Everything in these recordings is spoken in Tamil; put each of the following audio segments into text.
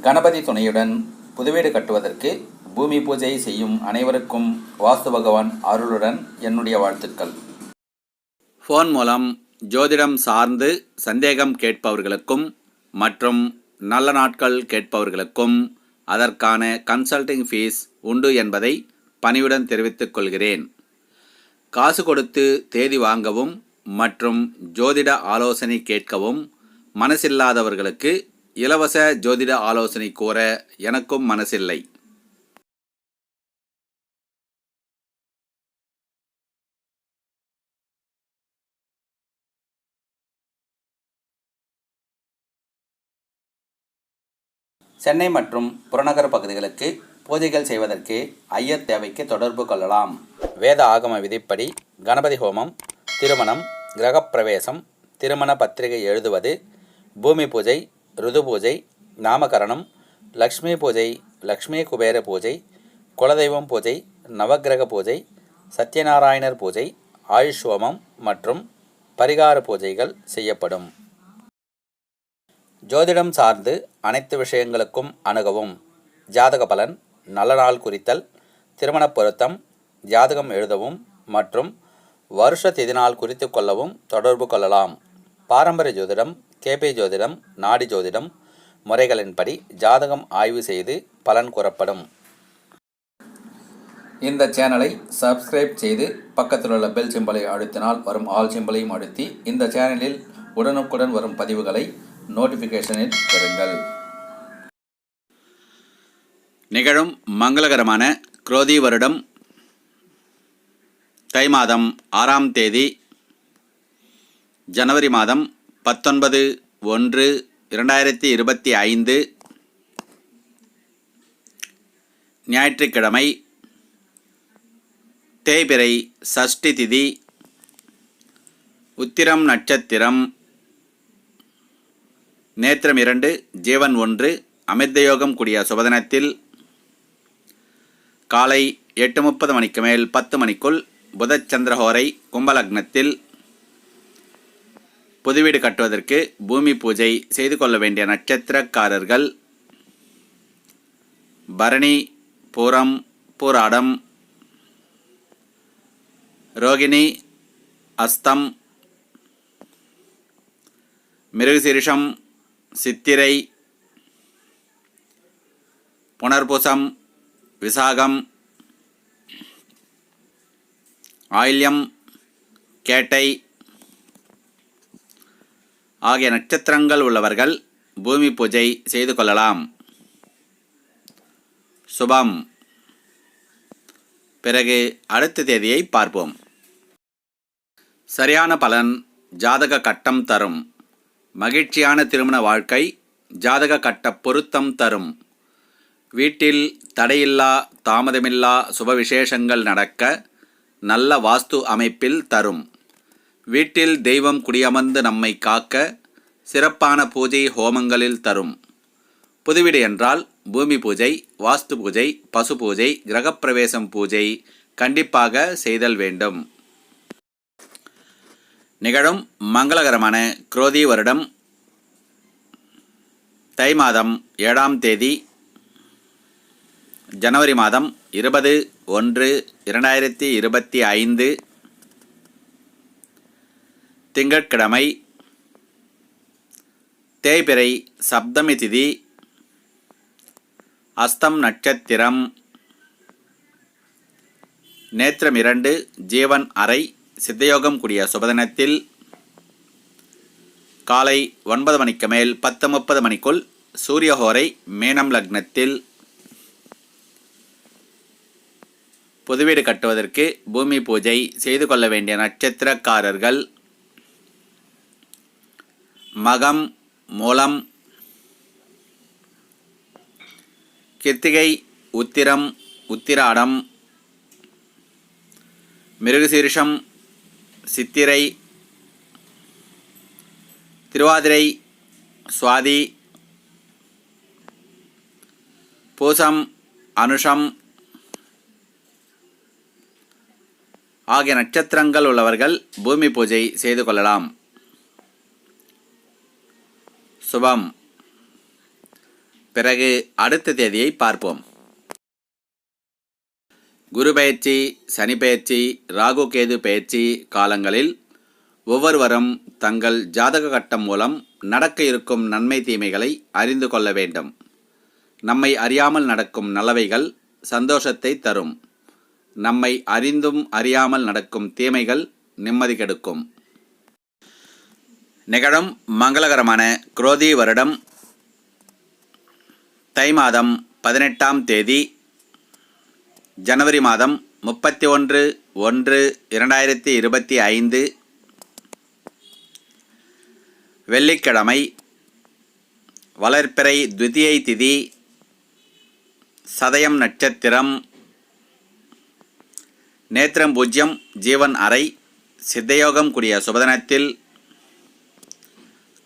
கணபதி துணையுடன் புதுவீடு கட்டுவதற்கு பூமி பூஜை செய்யும் அனைவருக்கும் வாஸ்து பகவான் அருளுடன் என்னுடைய வாழ்த்துக்கள். ஃபோன் மூலம் ஜோதிடம் சார்ந்து சந்தேகம் கேட்பவர்களுக்கும் மற்றும் நல்ல நாட்கள் கேட்பவர்களுக்கும் அதற்கான கன்சல்டிங் ஃபீஸ் உண்டு என்பதை பணிவுடன் தெரிவித்துக் கொள்கிறேன். காசு கொடுத்து தேதி வாங்கவும் மற்றும் ஜோதிட ஆலோசனை கேட்கவும் மனசில்லாதவர்களுக்கு இலவச ஜோதிட ஆலோசனை கூற எனக்கும் மனசில்லை. சென்னை மற்றும் புறநகர் பகுதிகளுக்கு பூஜைகள் செய்வதற்கு ஐயர் தேவைக்கு தொடர்பு கொள்ளலாம். வேத ஆகம விதிப்படி கணபதி ஹோமம், திருமணம், கிரகப்பிரவேசம், திருமண பத்திரிகை எழுதுவது, பூமி பூஜை, ருது பூஜை, நாமகரணம், லக்ஷ்மி பூஜை, லக்ஷ்மி குபேர பூஜை, குலதெய்வம் பூஜை, நவக்கிரக பூஜை, சத்யநாராயணர் பூஜை, ஆயுஷ் ஹோமம் மற்றும் பரிகார பூஜைகள் செய்யப்படும். ஜோதிடம் சார்ந்து அனைத்து விஷயங்களுக்கும் அணுகவும். ஜாதக பலன், நல்ல நாள் குறித்தல், திருமண பொருத்தம், ஜாதகம் எழுதவும் மற்றும் வருஷ திதி நாள் குறித்து கொள்ளவும் தொடர்பு கொள்ளலாம். பாரம்பரிய ஜோதிடம், கேபி ஜோதிடம், நாடி ஜோதிடம் முறைகளின்படி ஜாதகம் ஆய்வு செய்து பலன் கூறப்படும். இந்த சேனலை சப்ஸ்கிரைப் செய்து பக்கத்தில் உள்ள பெல் சிம்பலை அழுத்தினால் வரும் ஆல் சிம்பலையும் அழுத்தி இந்த சேனலில் உடனுக்குடன் வரும் பதிவுகளை நோட்டிஃபிகேஷனில் பெறுங்கள். நிகழும் மங்களகரமான குரோதி வருடம் தை மாதம் 6ஆம் தேதி ஜனவரி மாதம் 19/1/2025 ஞாயிற்றுக்கிழமை, தேய்பிறை சஷ்டி திதி, உத்திரம் நட்சத்திரம், நேத்திரம் 2, ஜீவன் 1, அமிர்தயோகம் கூடிய சுபதினத்தில் காலை 8:30 மணிக்கு மேல் 10 மணிக்குள் புதச்சந்திரஹோரை கும்பலக்னத்தில் புதுவீடு கட்டுவதற்கு பூமி பூஜை செய்து கொள்ள வேண்டிய நட்சத்திரக்காரர்கள் பரணி, பூரம், பூராடம், ரோகிணி, அஸ்தம், மிருகசீரிஷம், சித்திரை, புனர்பூசம், விசாகம், ஆயில்யம், கேட்டை ஆகிய நட்சத்திரங்கள் உள்ளவர்கள் பூமி பூஜை செய்து கொள்ளலாம். சுபம். பிறகு அடுத்த தேதியை பார்ப்போம். சரியான பலன் ஜாதக கட்டம் தரும். மகிழ்ச்சியான திருமண வாழ்க்கை ஜாதக கட்ட பொருத்தம் தரும். வீட்டில் தடையில்லா தாமதமில்லா சுப விசேஷங்கள் நடக்க நல்ல வாஸ்து அமைப்பில் தரும். வீட்டில் தெய்வம் குடியமர்ந்து நம்மை காக்க சிறப்பான பூஜை ஹோமங்களில் தரும். புதுவீடு என்றால் பூமி பூஜை, வாஸ்து பூஜை, பசு பூஜை, கிரகப்பிரவேசம் பூஜை கண்டிப்பாக செய்தல் வேண்டும். நிகழும் மங்களகரமான குரோதி வருடம் தை மாதம் 7ஆம் தேதி ஜனவரி மாதம் 20/1/2025 திங்கட்கிழமை, தேய்பிறை சப்தமி திதி, அஸ்தம் நட்சத்திரம், நேத்திரம் 2, ஜீவன் அரை, சித்தயோகம் கூடிய சுபதினத்தில் காலை 9 மணிக்கு மேல் 10:30 மணிக்குள் சூரியஹோரை மேனம் லக்னத்தில் புதுவீடு கட்டுவதற்கு பூமி பூஜை செய்து கொள்ள வேண்டிய நட்சத்திரக்காரர்கள் மகம், மூலம், கிருத்திகை, உத்திரம், உத்திராடம், மிருகசீரிஷம், சித்திரை, திருவாதிரை, சுவாதி, பூசம், அனுஷம் ஆகிய நட்சத்திரங்கள் உள்ளவர்கள் பூமி பூஜை செய்து கொள்ளலாம். சுபம். பிறகு அடுத்த தேதியை பார்ப்போம். குரு பெயர்ச்சி, சனி பெயர்ச்சி, ராகு கேது பெயர்ச்சி காலங்களில் ஒவ்வொருவரும் தங்கள் ஜாதக கட்டம் மூலம் நடக்க இருக்கும் நன்மை தீமைகளை அறிந்து கொள்ள வேண்டும். நம்மை அறியாமல் நடக்கும் நல்லவைகள் சந்தோஷத்தை தரும். நம்மை அறிந்தும் அறியாமல் நடக்கும் தீமைகள் நிம்மதி கெடுக்கும். நிகழும் மங்களகரமான குரோதி வருடம் தை மாதம் 18ஆம் தேதி ஜனவரி மாதம் 31/1/2025 வெள்ளிக்கிழமை, வளர்பிறை துதியை திதி, சதயம் நட்சத்திரம், நேத்திரம் பூஜ்யம், ஜீவன் அறை, சித்தயோகம் கூடிய சுபதினத்தில்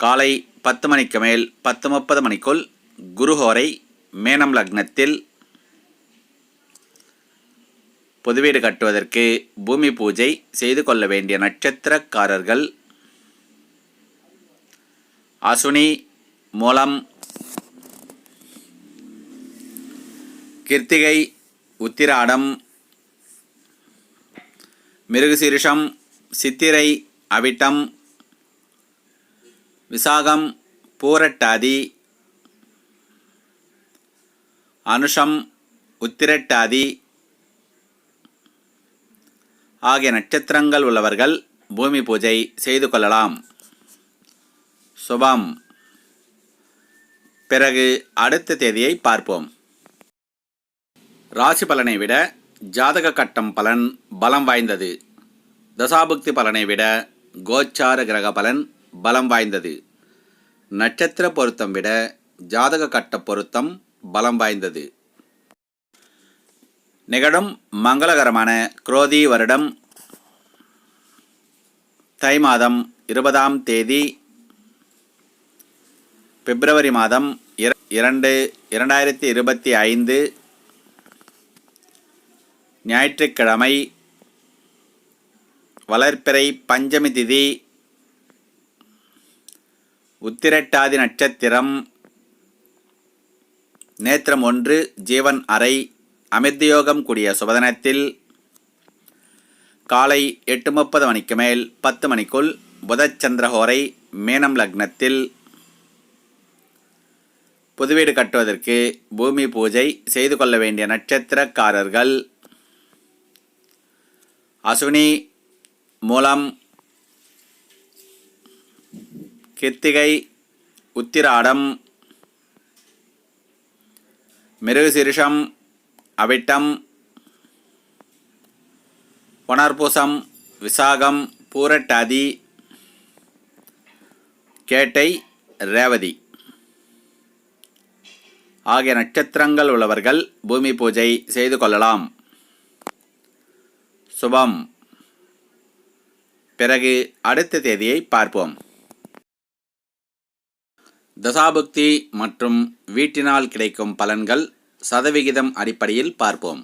காலை 10 மணிக்கு மேல் 10:30 மணிக்குள் குருஹோரை, மேனம் லக்னத்தில் புதுவீடு கட்டுவதற்கு பூமி பூஜை செய்து கொள்ள வேண்டிய நட்சத்திரக்காரர்கள் அசுனி, மூலம், கிருத்திகை, உத்திராடம், மிருகசீரிஷம், சித்திரை, அவிட்டம், விசாகம், பூரட்டாதி, அனுஷம், உத்திரட்டாதி ஆகிய நட்சத்திரங்கள் உள்ளவர்கள் பூமி பூஜை செய்து கொள்ளலாம். சுபம். பிறகு அடுத்த தேதியை பார்ப்போம். ராசி பலனை விட ஜாதக கட்டம் பலன் பலம் வாய்ந்தது. தசாபுக்தி பலனை விட கோச்சார கிரக பலன் பலம் வாய்ந்தது. நட்சத்திர பொருத்தம் விட ஜாதக கட்ட பொருத்தம் பலம் வாய்ந்தது. நிகழும் மங்களகரமான குரோதி வருடம் தை மாதம் 20ஆம் தேதி பிப்ரவரி மாதம் 2, 2025 ஞாயிற்றுக்கிழமை, வளர்பிறை பஞ்சமி திதி, உத்திரட்டாதி நட்சத்திரம், நேத்திரம் 1, ஜீவன் அறை, அமிர்தயோகம் கூடிய சுபதினத்தில் காலை 8:30 மணிக்கு மேல் 10 மணிக்குள் புதச்சந்திரஹோரை, மேனம் லக்னத்தில் புதுவீடு கட்டுவதற்கு பூமி பூஜை செய்து கொள்ள வேண்டிய நட்சத்திரக்காரர்கள் அசுனி, மூலம், கிருத்திகை, உத்திராடம், மிருகசீரிஷம், அவிட்டம், புனர்பூசம், விசாகம், பூரட்டாதி, கேட்டை, ரேவதி ஆகிய நட்சத்திரங்கள் உள்ளவர்கள் பூமி பூஜை செய்து கொள்ளலாம். சுபம். பிறகு அடுத்த தேதியை பார்ப்போம். தசாபுக்தி மற்றும் வீட்டினால் கிடைக்கும் பலன்கள் சதவிகிதம் அடிப்படையில் பார்ப்போம்.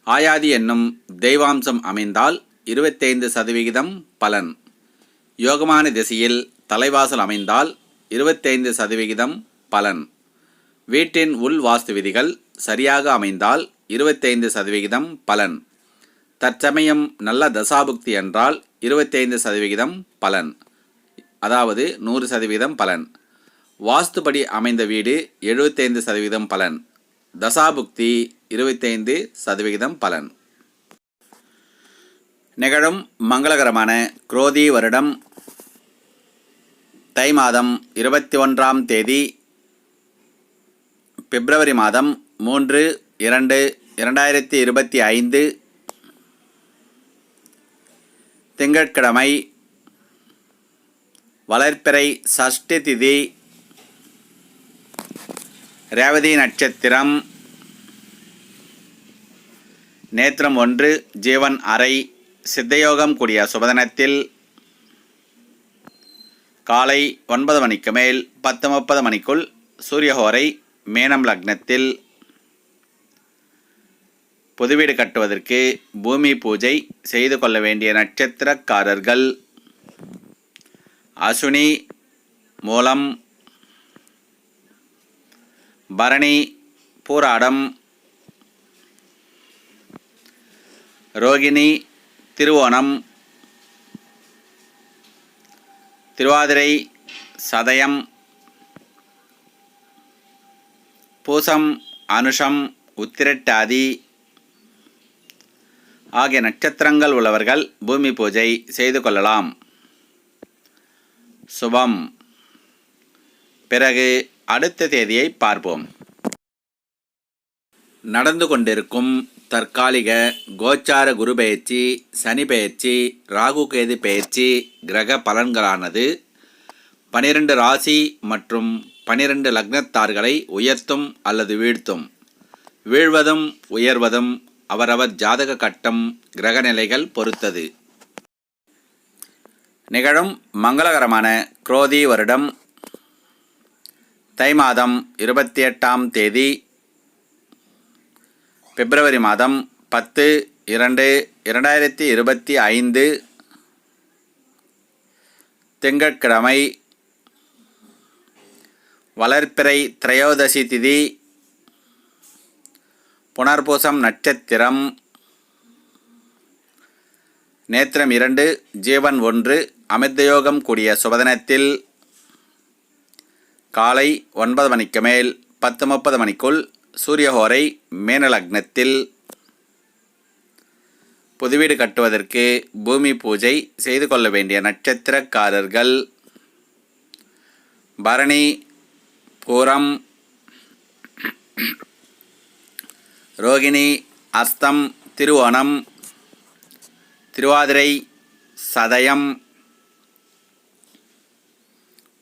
ஆயாதி என்னும் தெய்வாம்சம் அமைந்தால் 25% பலன். யோகமான திசையில் தலைவாசல் அமைந்தால் 25% பலன். வீட்டின் உள் வாஸ்து விதிகள் சரியாக அமைந்தால் 25% பலன். தற்சமயம் நல்ல தசாபுக்தி என்றால் 25% பலன், அதாவது 100% பலன். வாஸ்துபடி அமைந்த வீடு 75% பலன். தசாபுக்தி 25% பலன். நிகழும் மங்களகரமான குரோதி வருடம் தை மாதம் 21ஆம் தேதி பிப்ரவரி மாதம் 3, 2, 2025 திங்கட்கிழமை, வளர்பிறை சஷ்டி திதி, ரேவதி நட்சத்திரம், நேத்திரம் 1, ஜீவன் அறை, சித்தயோகம் கூடிய சுபதினத்தில் காலை 9 மணிக்கு மேல் 10:30 மணிக்குள் சூரியஹோரை, மேனம் லக்னத்தில் புதுவீடு கட்டுவதற்கு பூமி பூஜை செய்து கொள்ள வேண்டிய நட்சத்திரக்காரர்கள் அசுனி, மூலம், பரணி, பூராடம், ரோகிணி, திருவோணம், திருவாதிரை, சதயம், பூசம், அனுஷம், உத்திரட்டாதி ஆகிய நட்சத்திரங்கள் உள்ளவர்கள் பூமி பூஜை செய்து கொள்ளலாம். சுபம். பிறகு அடுத்த தேதியை பார்ப்போம். நடந்து கொண்டிருக்கும் தற்காலிக கோச்சார குரு பெயர்ச்சி, சனி பெயர்ச்சி, ராகு கேது பெயர்ச்சி கிரக பலன்களானது 12 ராசி மற்றும் 12 லக்னத்தார்களை உயர்த்தும் அல்லது வீழ்த்தும். வீழ்வதும் உயர்வதும் அவரவர் ஜாதக கட்டம், கிரகநிலைகள் பொறுத்தது. நிகழும் மங்களகரமான குரோதி வருடம் தை மாதம் 28ஆம் தேதி, பிப்ரவரி மாதம் 10/2/2025 திங்கட்கிழமை, வளர்பிறை திரையோதசி திதி, புனர்பூசம் நட்சத்திரம், நேத்திரம் 2, ஜீவன் 1, அமிர்தயோகம் கூடிய சுபதினத்தில் காலை 9 மணிக்கு மேல் 10:30 மணிக்குள் சூரியஹோரை மேனலக்னத்தில் புதுவீடு கட்டுவதற்கு பூமி பூஜை செய்து கொள்ள வேண்டிய நட்சத்திரக்காரர்கள் பரணி, பூரம், ரோகிணி, அஸ்தம், திருவோணம், திருவாதிரை, சதயம்,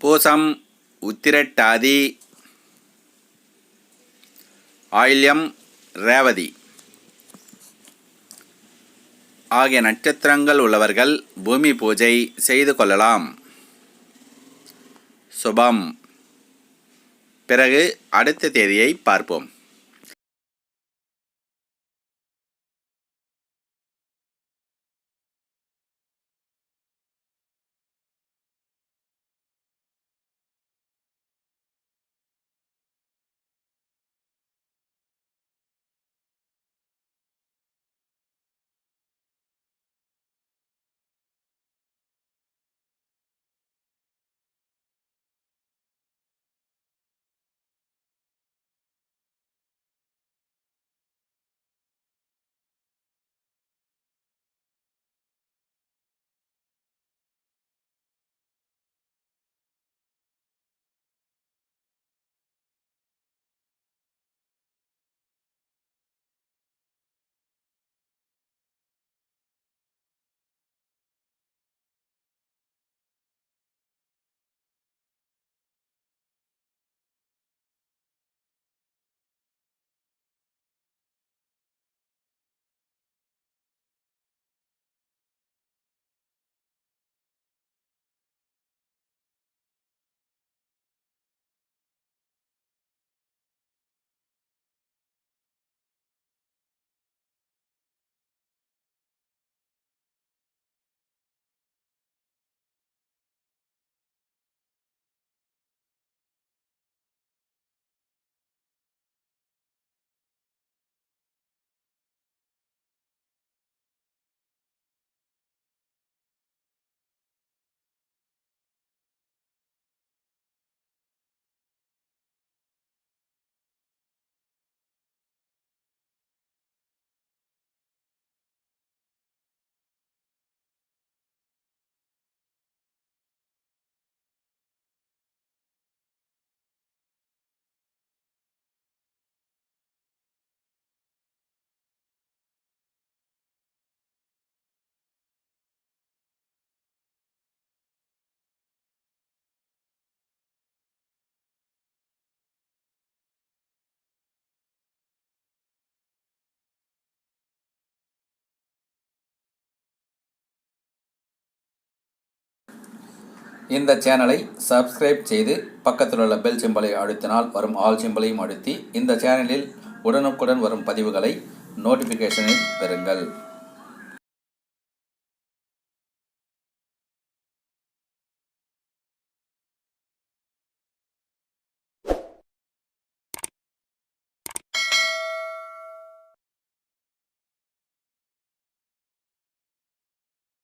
பூசம், உத்திரட்டாதி, ஆயில்யம், ரேவதி ஆகிய நட்சத்திரங்கள் உள்ளவர்கள் பூமி பூஜை செய்து கொள்ளலாம். சுபம். பிறகு அடுத்த தேதியை பார்ப்போம். இந்த சேனலை சப்ஸ்கிரைப் செய்து பக்கத்தில் உள்ள பெல் சிம்பலை அழுத்தினால் வரும் ஆல் சிம்பலையும் அழுத்தி இந்த சேனலில் உடனுக்குடன் வரும் பதிவுகளை நோட்டிஃபிகேஷனில் பெறுங்கள்.